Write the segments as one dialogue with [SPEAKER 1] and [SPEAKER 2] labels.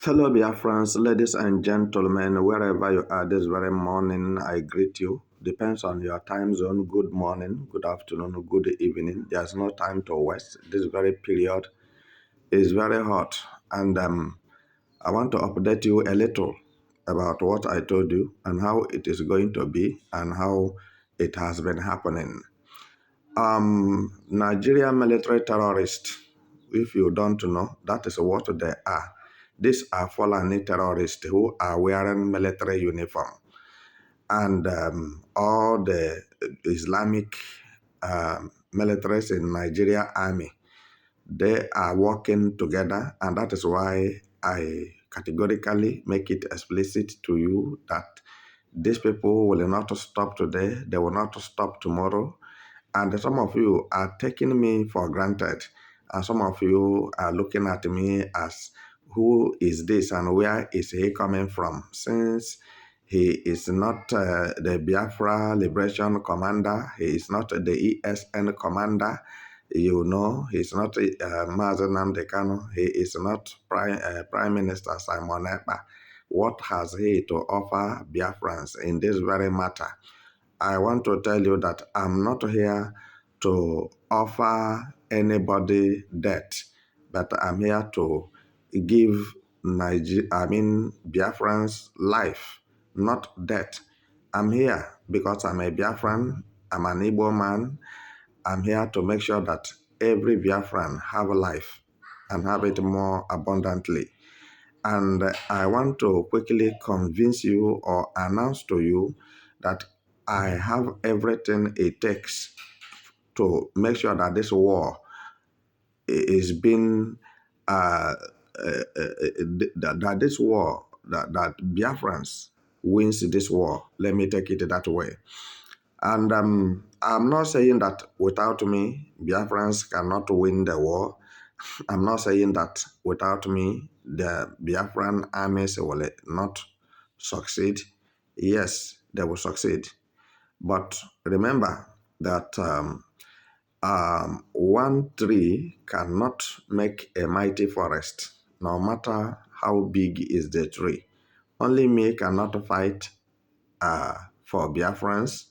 [SPEAKER 1] Fellow Biafrans, ladies and gentlemen, wherever you are this very morning, I greet you. Depends on your time zone. Good morning, good afternoon, good evening. There's no time to waste. This very period is very hot, and I want to update you a little about what I told you and how it is going to be and how it has been happening. Nigeria military terrorists, if you don't know, that is what they are. These are Fulani terrorists who are wearing military uniform. And all the Islamic militaries in Nigeria army, they are working together. And that is why I categorically make it explicit to you that these people will not stop today. They will not stop tomorrow. And some of you are taking me for granted. And some of you are looking at me as who is this and where is he coming from? Since he is not the Biafra Liberation Commander, he is not the ESN Commander, you know, he's not Mazen Nnamdi Kanu, he is not Prime Minister Simon Ekpa. What has he to offer Biafrans in this very matter? I want to tell you that I'm not here to offer anybody debt, but I'm here to give Biafrans life, not debt. I'm here because I'm a Biafran, I'm an Igbo man. I'm here to make sure that every Biafran have a life and have it more abundantly. And I want to quickly convince you or announce to you that I have everything it takes to make sure that this war is being, that this war, that Biafrans wins this war. Let me take it that way. And I'm not saying that without me, Biafrans cannot win the war. I'm not saying that without me, the Biafran armies will not succeed. Yes, they will succeed. But remember that one tree cannot make a mighty forest, no matter how big is the tree. Only me cannot fight for Biafrans.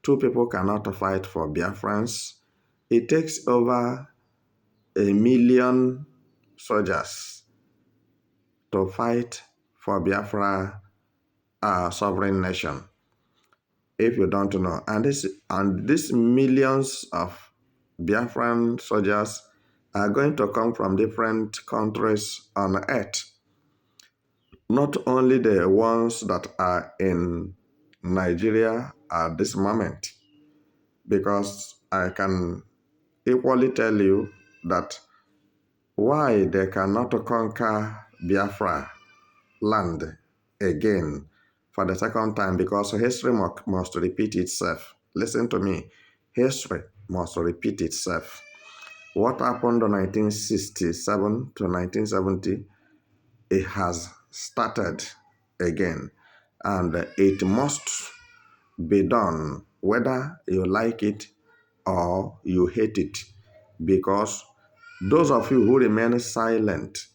[SPEAKER 1] Two people cannot fight for Biafrans. It takes over 1 million soldiers to fight for Biafra sovereign nation. If you don't know, and these millions of Biafran soldiers are going to come from different countries on earth, not only the ones that are in Nigeria at this moment, because I can equally tell you that why they cannot conquer Biafra land again for the second time, because history must repeat itself. Listen to me. History must repeat itself. What happened in 1967 to 1970, it has started again. And it must be done whether you like it or you hate it. Because those of you who remain silent,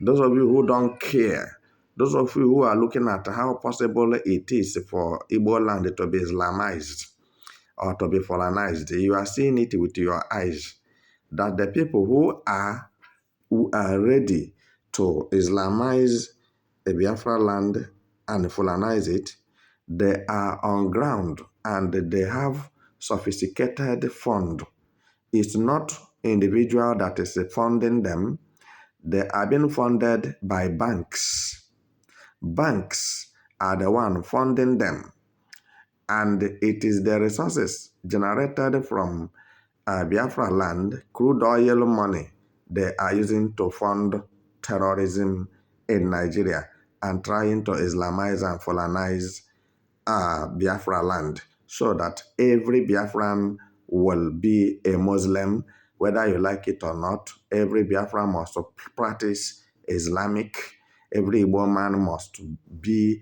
[SPEAKER 1] those of you who don't care, those of you who are looking at how possible it is for Igbo land to be Islamized or to be foreignized, you are seeing it with your eyes. That the people who are ready to Islamize a Biafra land and foreignize it, they are on ground and they have sophisticated fund. It's not individual that is funding them. They are being funded by banks. Banks are the one funding them. And it is the resources generated from Biafra land, crude oil money, they are using to fund terrorism in Nigeria and trying to Islamize and Fulanize Biafra land so that every Biafran will be a Muslim, whether you like it or not. Every Biafran must practice Islamic. Every Igbo man must be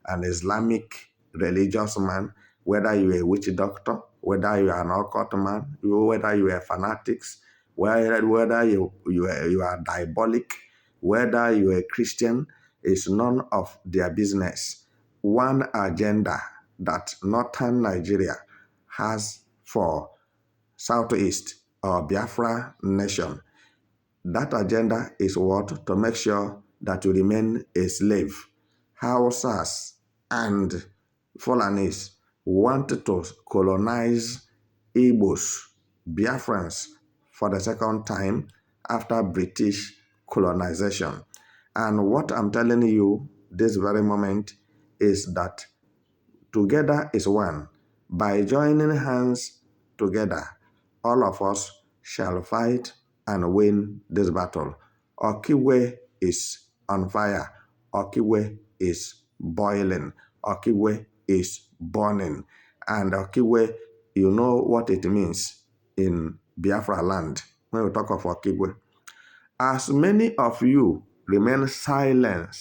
[SPEAKER 1] an Islamic religious man, whether you're a witch doctor, whether you are an occult man, whether you are fanatics, whether you are diabolic, whether you are a Christian, is none of their business. One agenda that northern Nigeria has for Southeast or Biafra nation, that agenda is what? To make sure that you remain a slave. Hausas and Fulanis want to colonize Igbos, Biafrans, for the second time after British colonization. And what I'm telling you this very moment is that together is one. By joining hands together, all of us shall fight and win this battle. Okigwe is on fire. Okigwe is boiling. Okigwe is burning. And Okigwe, you know what it means in Biafra land when we talk of Okigwe. As many of you remain silent,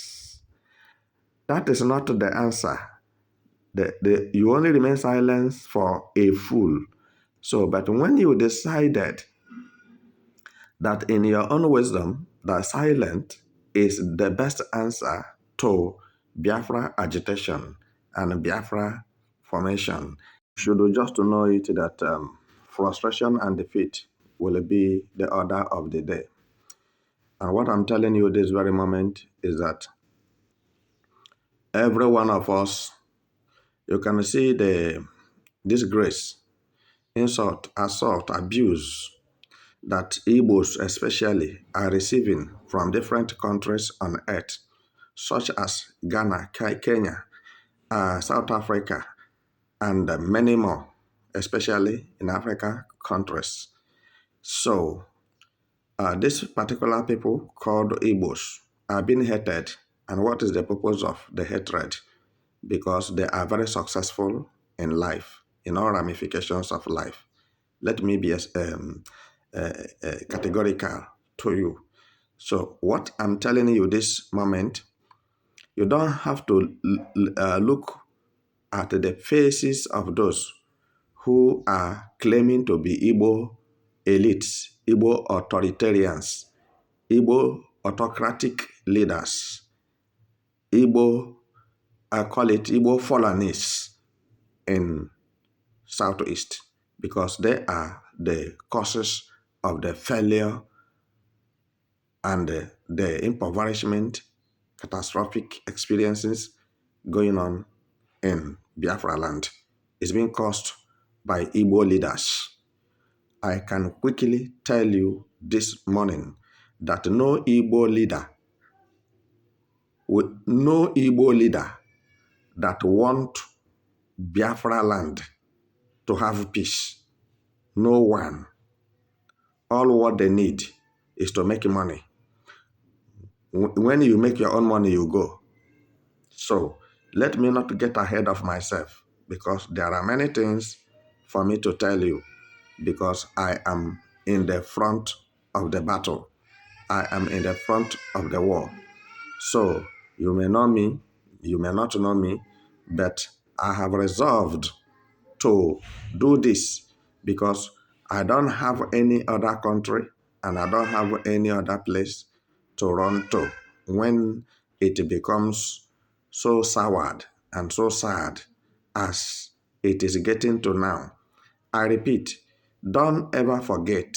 [SPEAKER 1] that is not the answer. You only remain silent for a fool. So, but when you decided that in your own wisdom, that silent is the best answer to Biafra agitation and Biafra formation, you should just know it that frustration and defeat will be the order of the day. And what I'm telling you this very moment is that every one of us, you can see the disgrace, insult, assault, abuse that Igbos especially are receiving from different countries on earth, such as Ghana, Kenya, South Africa, and many more, especially in Africa countries. So, these particular people called Igbos are being hated. And what is the purpose of the hatred? Because they are very successful in life, in all ramifications of life. Let me be categorical to you. So what I'm telling you this moment, you don't have to look at the faces of those who are claiming to be Igbo elites, Igbo authoritarians, Igbo autocratic leaders, Igbo, I call it Igbo Fulanis in Southeast, because they are the causes of the failure and the impoverishment, catastrophic experiences going on in Biafra land. Is being caused by Igbo leaders. I can quickly tell you this morning that no Igbo leader that want Biafra land to have peace. No one. All what they need is to make money. When you make your own money, you go. So let me not get ahead of myself, because there are many things for me to tell you, because I am in the front of the battle. I am in the front of the war. So you may know me, you may not know me, but I have resolved to do this because I don't have any other country and I don't have any other place to run to when it becomes so soured and so sad as it is getting to now. I repeat, don't ever forget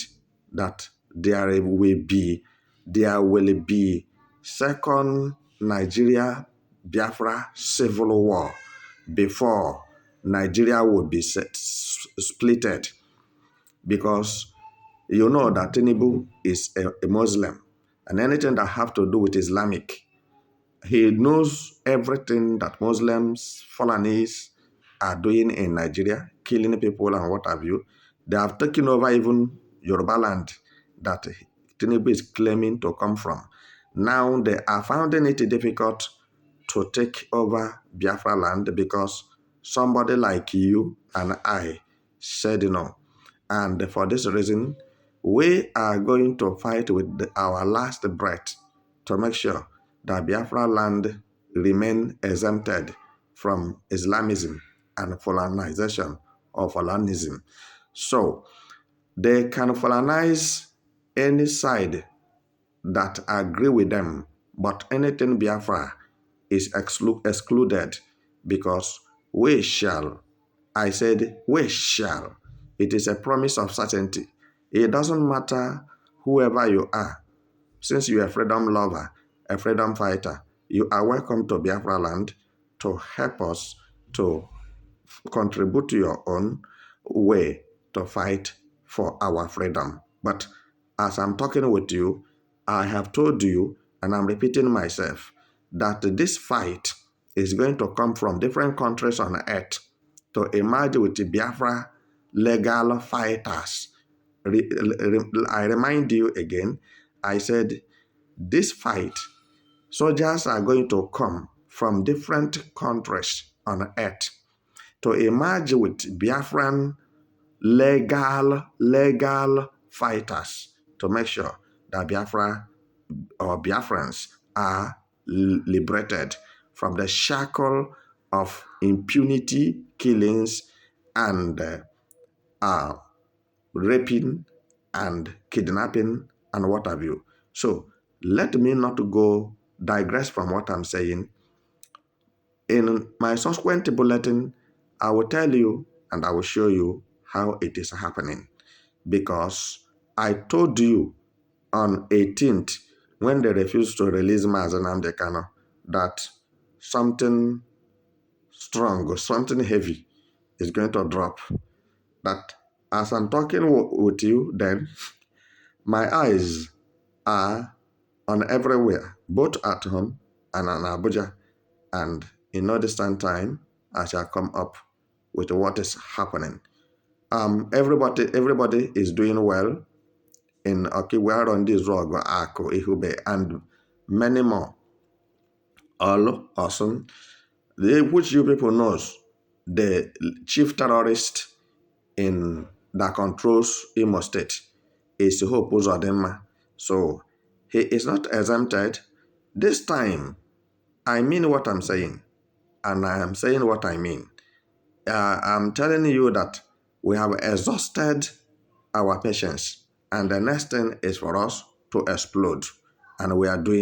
[SPEAKER 1] that there will be second Nigeria Biafra civil war before Nigeria will be splitted, because you know that Tinubu is a Muslim, and anything that have to do with Islamic, he knows everything that Muslims, Fulanis are doing in Nigeria, killing people and what have you. They have taken over even Yoruba land that Tinubu is claiming to come from. Now they are finding it difficult to take over Biafra land because somebody like you and I said no. And for this reason, we are going to fight with our last breath to make sure that Biafra land remain exempted from Islamism and Fulanization or Fulanism. So they can Fulanize any side that agree with them, but anything Biafra is excluded, because we shall. I said, we shall. It is a promise of certainty. It doesn't matter whoever you are. Since you're a freedom lover, a freedom fighter, you are welcome to Biafra land to help us to contribute to your own way to fight for our freedom. But as I'm talking with you, I have told you, and I'm repeating myself, that this fight is going to come from different countries on earth to emerge with the Biafra legal fighters. I remind you again, I said this fight, soldiers are going to come from different countries on earth to emerge with Biafran legal fighters to make sure that Biafra or Biafrans are liberated from the shackle of impunity, killings, and raping and kidnapping and what have you. So let me not go digress from what I'm saying. In my subsequent bulletin, I will tell you and I will show you how it is happening, because I told you on 18th, when they refused to release Mazen Amdekano, that something strong, something heavy is going to drop. That as I'm talking with you, then my eyes are on everywhere, both at home and in Abuja. And in no distant time, I shall come up with what is happening. Everybody is doing well in Okigwe, Rondi, Rogo, Ako, Ihube, and many more. All awesome. Which you people knows, the chief terrorist in that controls Imo State is Hope Uzodinma. So he is not exempted. This time, I mean what I'm saying, and I am saying what I mean. I'm telling you that we have exhausted our patience, and the next thing is for us to explode, and we are doing